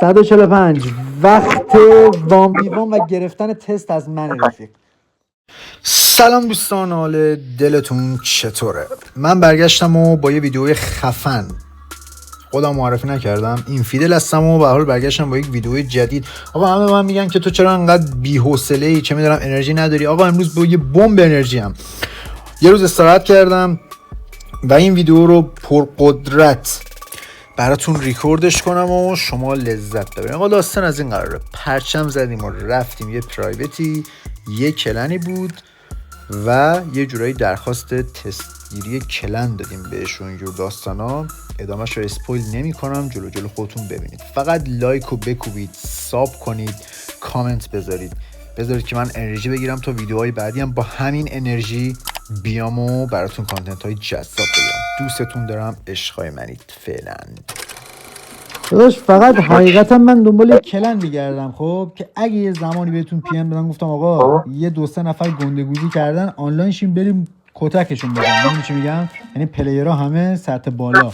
145 وقت وان بی وان و گرفتن تست از من رفیق. سلام دوستان، حال دلتون چطوره؟ من برگشتم و با یه ویدیوی خفن خودم معرفی نکردم، این فیدل هستم و به حال برگشتم با یک ویدیوی جدید. آقا همه من میگن که تو چرا انقدر بی‌حوصله‌ای، چه میدونم انرژی نداری. آقا امروز با یه بمب انرژی هم یه روز استراحت کردم و این ویدیو رو پرقدرت براتون ریکوردش کنم و شما لذت ببرید. آقا داستان از این قراره، پرچم زدیم و رفتیم یه پرایوتی، یه کلنی بود و یه جورایی درخواست تستگیری کلن دادیم بهشون. اینجور داستانا ادامهش رو اسپویل نمی کنم، جلو خودتون ببینید. فقط لایک رو بکوبید، ساب کنید، کامنت بذارید که من انرژی بگیرم تا ویدیوهای بعدی هم با همین انرژی بیام و براتون کانتنت های جذاب بگیرم. دوستتون دارم، عشقای منید. فعلا داداش فقط حقیقتا من دنبال یک کلن میگردم، خب که اگه یه زمانی بهتون پی ام بدم گفتم آقا یه دو سه نفر گندگوزی کردن آنلاینشیم بریم کتکشون بزنیم. میدونی چی میگم؟ یعنی پلیرها همه سطح بالا.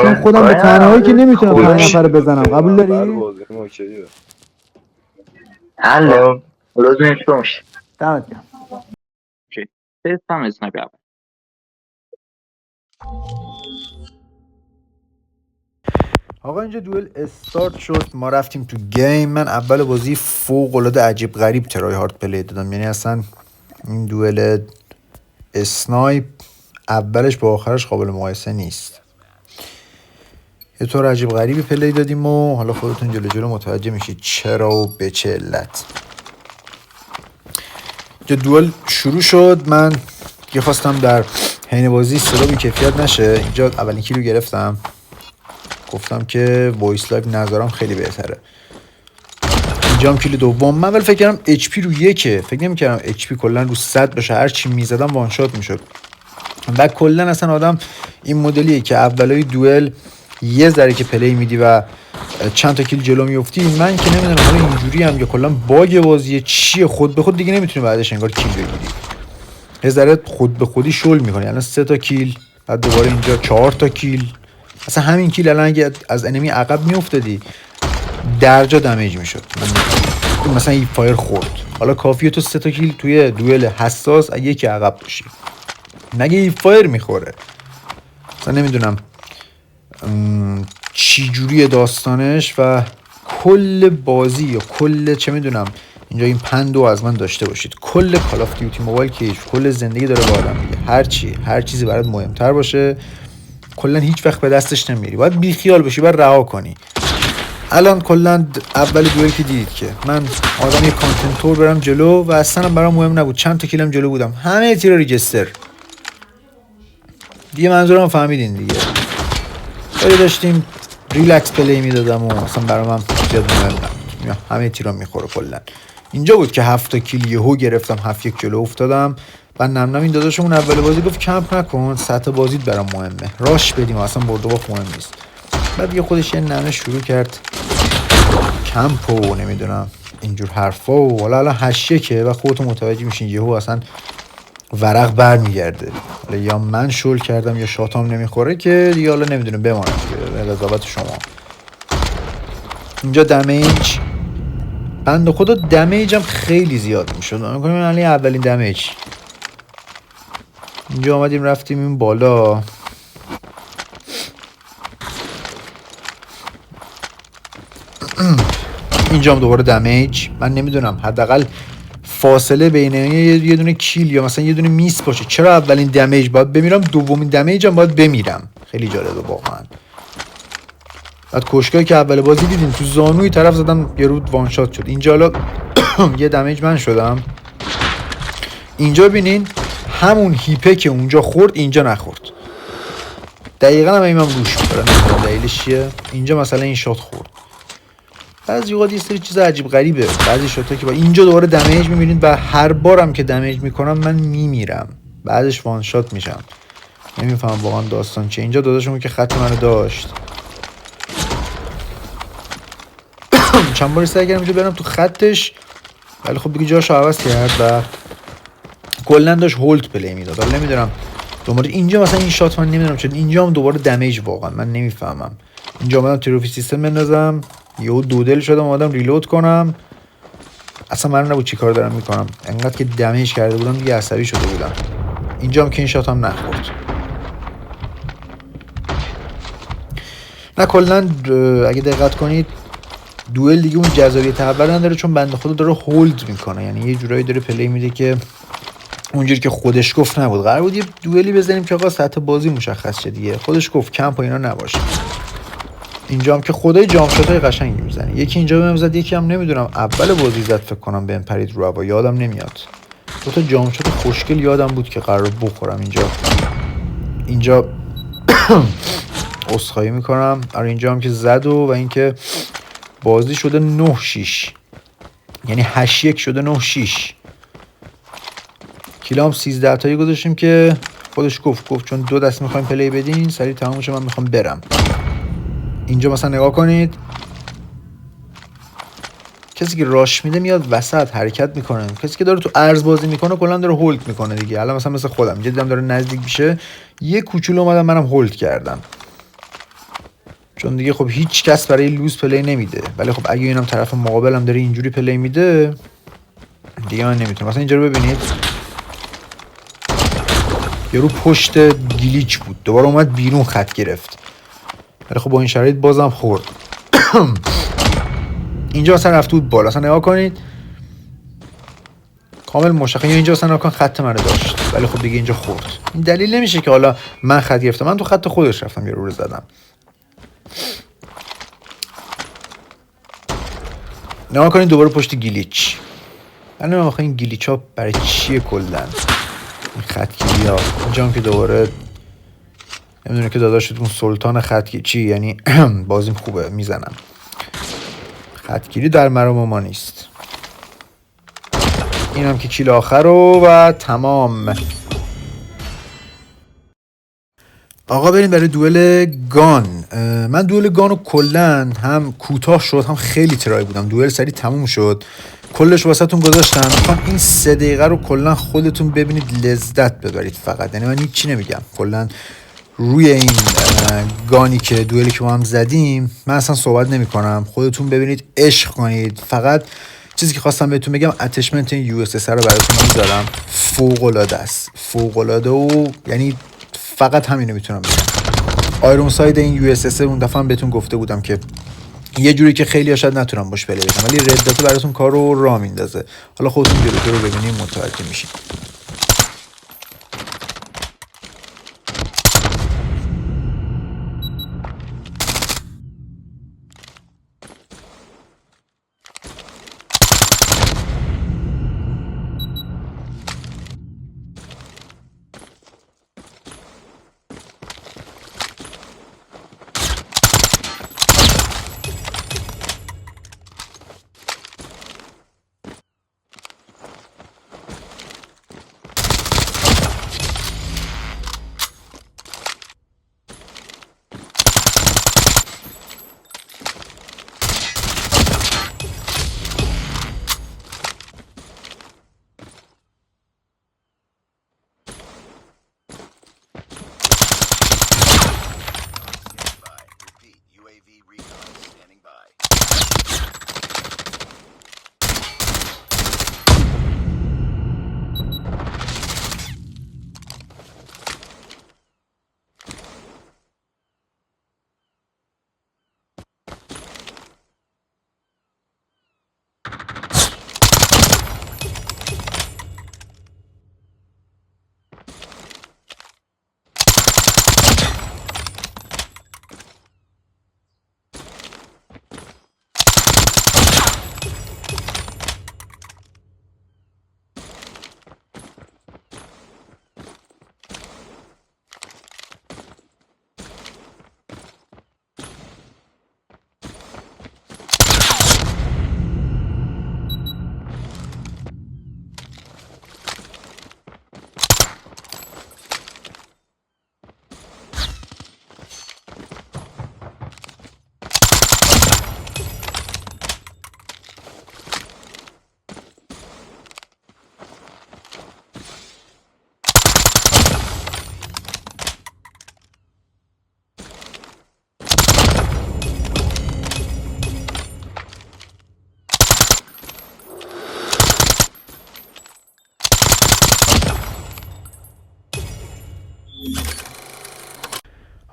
چون خودم به تنهایی که نمیتونم 5 نفر رو بزنم. قبول داری؟ الو روزون شما میشه دمت گرم. تست هم اسنایپر اول. آقا اینجا دوئل استارت شد، ما رفتیم تو گیم. من اول بازی فوق العاده عجیب غریب ترای هارد پلی دادم، یعنی اصلا این دوئل اسنایپ اولش با آخرش قابل مقایسه نیست. یه طور عجیب غریبی پلی دادیم و حالا خودتون جلو متوجه میشید چرا و به چه علت. اینجا دوئل شروع شد، من یه خواستم در حین بازی صدا بی کیفیت نشه. اینجا اولین کیلو گرفتم، گفتم که وایس لایو نظرم خیلی بهتره. اینجا هم کیلو دوم. من ولی فکر کردم اچ پی رو یکه، فکر نمی‌کردم اچ پی کلا رو 100 بشه، هر چی میزدم وان شات میشد. و کلا اصلا آدم این مدلیه که اولای دوئل یه ذره که پلی میدی و چند تا کیل جلو میافتی. من که نمیدونم حالا اینجوری هم یا کلا باگ بازی چیه، خود به خود دیگه نمیتونی بعدش انگار کیل بگیری، یه ذره خود به خودی شل میکنی. الان 3 تا کیل، بعد دوباره اینجا 4 تا کیل. اصلا همین کیل الان اگه از انمی عقب میافتادی درجا دمیج میشد. مثلا این فایر خورد، حالا کافیه تو 3 تا کیل توی دوئل حساس یکی عقب باشی، مگه این فایر میخوره. اصلا نمیدونم چی جوریه داستانش و کل بازی یا کل چه میدونم اینجا این پندو از من داشته باشید. کل کال آف دیوتی موبایل که کل زندگی داره با آدم دیگه، هر چیزی برات مهمتر باشه کلا هیچ وقت به دستش نمیری، باید بیخیال باشی، باید رها کنی. الان کلا اول دوئل که دیدید که من آدم یه کانتنتور برم جلو و اصلا برام مهم نبود چند تا کیلم جلو بودم، همه تیرا ریجستر دیگه. منظورم فهمیدین دیگه. ولی داشتیم ریلکس پلی میدادم و اصلا برام هم زیاد مهم نبود، همه تیرا میخوره. کلا اینجا بود که 7 تا کیل یهو گرفتم، 7 یک جلو افتادم. بعد نم این داداشمون اول بازی گفت کمپ نکن، سطح بازیت برام مهمه، راش بدیم، اصلا برد و باخت مهم نیست. بعد یه خودش یه نمه شروع کرد کمپ و نمیدونم اینجور حرفا و حالا 8 که و خودتون متوجه میشین یهو اصلا ورق برمیگرده. یا من شل کردم یا شاتام نمیخوره که دیگه حالا نمیدونم بمانم دیگه، رضایت شما. اینجا دمیج بنده خدا دمیجم خیلی زیاد میشد. من میگم الان اولین دمیج. اینجا آمدیم رفتیم این بالا، اینجا هم دوباره دمیج. من نمیدونم حداقل فاصله بین یه دونه کیل یا مثلا یه دونه میس باشه، چرا اولین دمیج باید بمیرم، دومین دمیج هم باید بمیرم؟ خیلی جالبه واقعا. بعد کشکایی که اول بازی دیدیم تو زانوی طرف زدم یه رود وان شات شد. اینجا حالا یه دمیج من شدم. اینجا ببینین همون هیپه که اونجا خورد اینجا نخورد. دقیقاً هم ایمم روش می‌کنم، دلیلش چیه؟ اینجا مثلا این شات خورد. بعضی وقت یه سری چیز عجیب غریبه، بعضی شاتا که با اینجا دوباره دمیج می‌بینید و هر بارم که دمیج میکنم من میمیرم، بعدش وان شات میشم. نمیفهمم واقعا داستان چیه. اینجا داداشمون که خط منو داشت، چند بار سعی کردم اینجا برم تو خطش، ولی خب دیگه جاشو عوض کرد و کلا داشت هولد پلی میداد. حالا نمیدونم دوباره اینجا مثلا این شات من نمیدونم چون اینجا هم دوباره دمیج واقعا من نمیفهمم. اینجا اومدم تروفی سیستم بندازم یهو دودل شدم اومدم ریلود کنم اصلا من نبود چی کار دارم میکنم انقدر که دمیج کرده بودم دیگه عصبی شده بودم. اینجا هم که این شات هم نخورد. نه کلا اگه دقت کنید دوئل دیگه اون جذابیت اول نداره چون بنده خدا داره هولد میکنه، یعنی یه جورایی داره پلی میده که اونجوری که خودش گفت نبود. قرار بود یه دوئلی بزنیم که آقا سطح بازی مشخص شه دیگه. خودش گفت کمپ و اینا نباشه. اینجا هم که خدای جام شاتای قشنگی میزنه. یکی اینجا بهم زد یکی هم نمیدونم اول بازی زد فکر کنم بهم پرید رو هوا یادم نمیاد. دو تا جام شات خوشگل یادم بود که قرار بخورم اینجا عذرخواهی میکنم. آره اینجا هم که زد و اینکه بازی شده 9-6 یعنی 8-1 شده 9-6. کیلام 13 تایی گذاشتیم که خودش گفت چون 2 دست میخوایم پلی بدین سریع تمام شه من میخوام برم. اینجا مثلا نگاه کنید کسی که راش میده میاد وسط حرکت میکنه، کسی که داره تو ارز بازی میکنه کلا داره هولد میکنه دیگه. الان مثل خودم دیدم داره نزدیک میشه یه کوچولو اومدم منم هولد کردم چون دیگه خب هیچ کس برای لوز پلی نمیده. ولی خب اگه اینم طرف مقابلم داره اینجوری پلی میده دیگه من نمیتونم. مثلا اینجا رو ببینید یارو پشت گلیچ بود دوباره اومد بیرون خط گرفت ولی خب با این شرایط بازم خورد. اینجا مثلا رفته بود بالا. مثلا نگاه کنید کامل مشخص. اینجا مثلا نگاه کن خط منو داشت ولی خب دیگه اینجا خورد. این دلیل نمیشه که حالا من خط گرفتم، من تو خط خودش رفتم یارو رو زدم. نگاه کنید دوباره پشت گلیچ. من نمیدونم آخه این گلیچ ها برای چیه کلا این خطگیری ها. اینجا هم که دوباره نمیدونه که داداشتون سلطان خطگیری چی یعنی بازیم خوبه میزنم. خطگیری در مرام ما نیست. این هم که کیل آخر رو و تمام. آقا بریم برای دوئل گان. من دوئل گان رو کلن هم کوتاه شد هم خیلی ترای بودم. دوئل سریع تموم شد کلش واسهتون گذاشتم. میخوام این 3 دقیقه رو کلا خودتون ببینید لذت ببرید فقط. یعنی من هیچی نمیگم کلا روی این گانی که دوئلی که ما هم زدیم من اصلا صحبت نمی کنم. خودتون ببینید عشق کنید. فقط چیزی که خواستم بهتون بگم اتچمنت این یو اس اس رو براتون میذارم فوق العاده است. فوق العاده و یعنی فقط همینو میتونم بگم. آیرون ساید این یو اس اس اون دفعه هم بهتون گفته بودم که یه جوری که خیلی شاید نتونم باش پلی بدم ولی رد دات براتون کارو راه میندازه. حالا خودتون جلوتر رو ببینید متوجه میشین.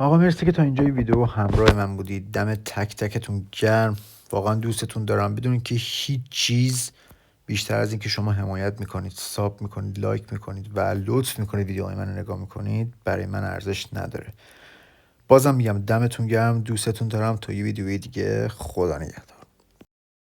آقا مرسی که تا اینجای ویدیو همراه من بودید. دم تک تکتون گرم. واقعا دوستتون دارم. بدونید که هیچ چیز بیشتر از این که شما حمایت میکنید، ساب میکنید، لایک میکنید و لطف میکنید ویدیوهای من رو نگاه میکنید برای من ارزش نداره. بازم میگم دمتون گرم، دوستتون دارم. تا یه ویدیوی دیگه، خدا نگهدار.